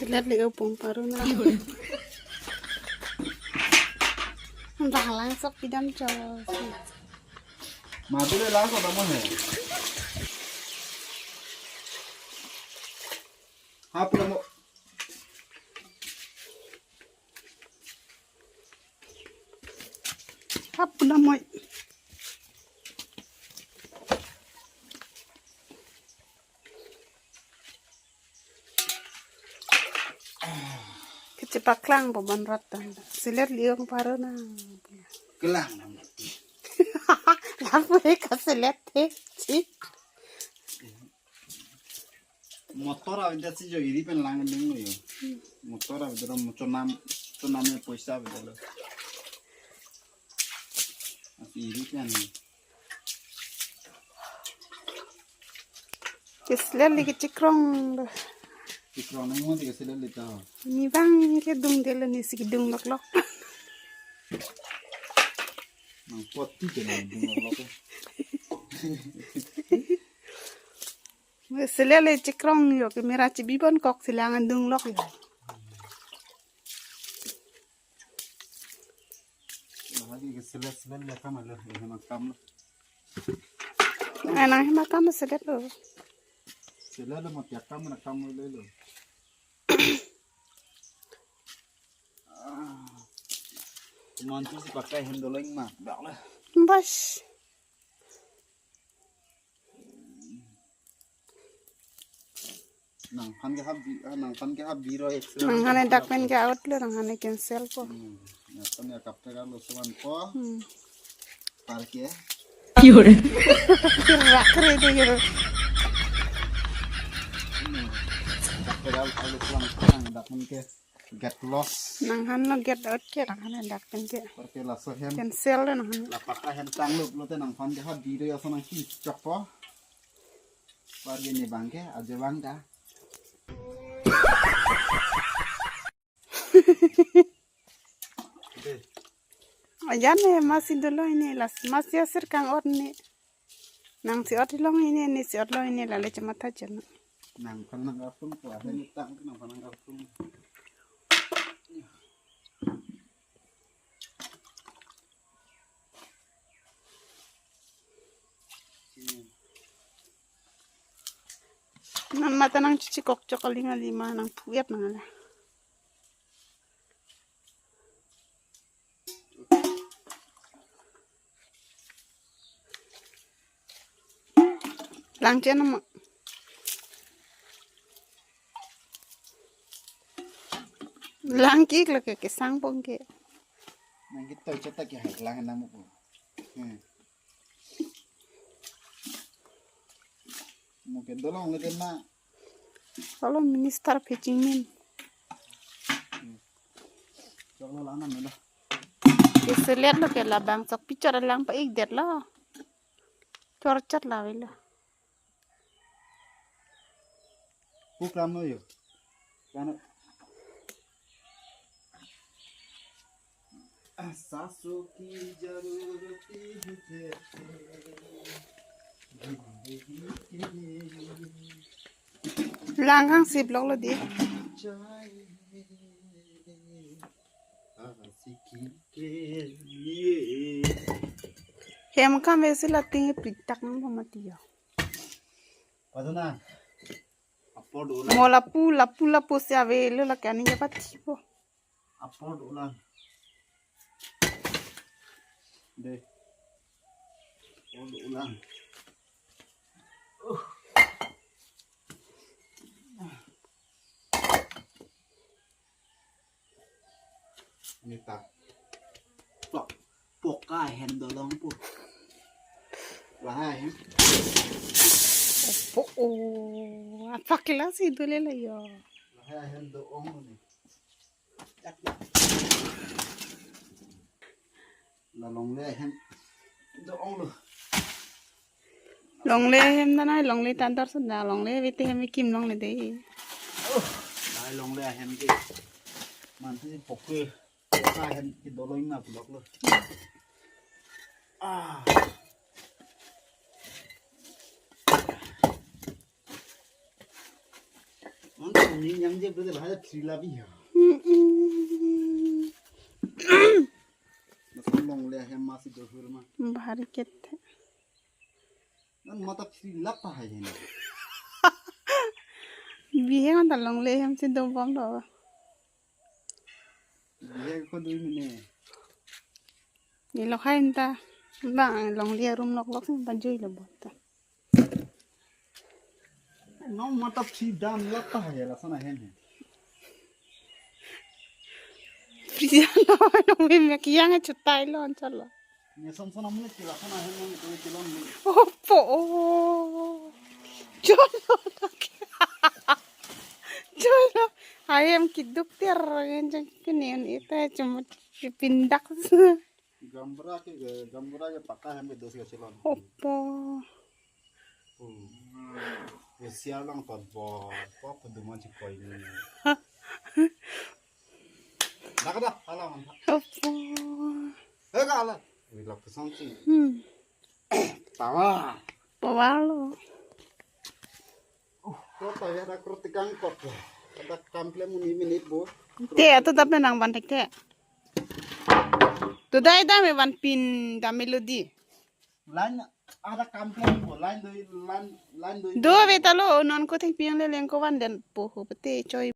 Silat liga pung paru na. Balang sok pidam jawa. Madule lang ko damo he. Hapla mo. Apa nama? Kecipaklang beban ratan. Silat liga pung paru na. Kelang nam. Lapu ka silat cik. Motor avida si jo iri pen lang ding no yo. Motor avida mo chonam me paisa avida lo. Asi iri pen. Silat liga cikrong. Tikro nang mo tiga sila lita. Ni bang ke dung dela ni si dung lok lok. Nang poti ke nang ding lo ko. Silat liga cikrong yo ke mera cibibon kok silangan dung lok yo. Lagi ke sila le kam lo he makam lo. Anang hema kamu silat lo. Sila lo mot yakam na kam lo lo. Mantu si pakai handling mah, dak lah. Bas. Nang kan ke hab biro extra. Nang hane dakmen ke out lo nang hane cancel po. Ya kan ya kapte kan lo suan po. Parke. Kira kere de yo. Kapte kan lo suan po nang dakmen ke get lost. Nang hane get out ke nang hane dakmen ke Parke la so hem. cancel lo nang hane. La pakka hem tang lo te nang kan ke hab biro ya so nang ki chok po. Parke ni bangke aja bangka. Ayan masih dulu ini las masih asir kang or ni. Nang si or long ini ni si or long ini lalu cuma aja. Nang kan nang kapung po ada ni tang nang kan nang kapung. Nang mata nang cuci kok cokolinga lima nang puyat nang ala. Langcian nama. Langki lo ke sang pong ke. Nang kita cetak ya lang nang po. Mungkin dolong le na. Kalau minister pecimin. Chokla lana mela. Iseliat lo ke labang sok picara lang pa igdet lo. Corcat lah wila. Pukram no yo. Kan सासों की जरूरत है Langkang si blok lo dia. Hem kam wesi la tingi pritak nang pamati yo. Padana upload ulang Mo lapu si ave lo la kani ya pati po. upload ulang deh upload ulang ini tak poka handolong po lah ya Oh, apa kelas itu lela yo. lah handolong nih long le handolong lo Long le hem na nai long le tantar sunda long le vete hem kim long le dei. lại long le hem cái man thì poke poka hem cái dolong na blok lo Mantap Ini yang je betul ada trila bi. Masuk long le hem masih dohur mah. Bahari kete. Nan mata trila pa hai ini. Bihe kan talong le hem si dom bom do. Dia ko dui mine. Ni lo khain ta. Bang long dia rum lok lok sin banjui lo bot ta. No mata trila la pa hai la sana hem. Prisia lo no me kiang chutai lo chalo. Ni som sana mune trila sana hem ni ko tilon ni. Opo. Cholo. Cholo. Ayam kiduk tiar yang kini itu cuma pindak. Gambra ke paka hem dos ke tilon. Opo. Sial lang tot bo peduman si koi ni. Nakada alam. Opo. Ala. Wila pesan si. Tawa. Pawalo. Kota ya ada krotikang kot. Ada kample muni minit bo. Te atau tapi nang bantek te. Tu dah dah me ban pin da melodi. Lain ada kample bo. Lain doi. Do betalo non ko tek piang le leng ko ban den po ho pete choi.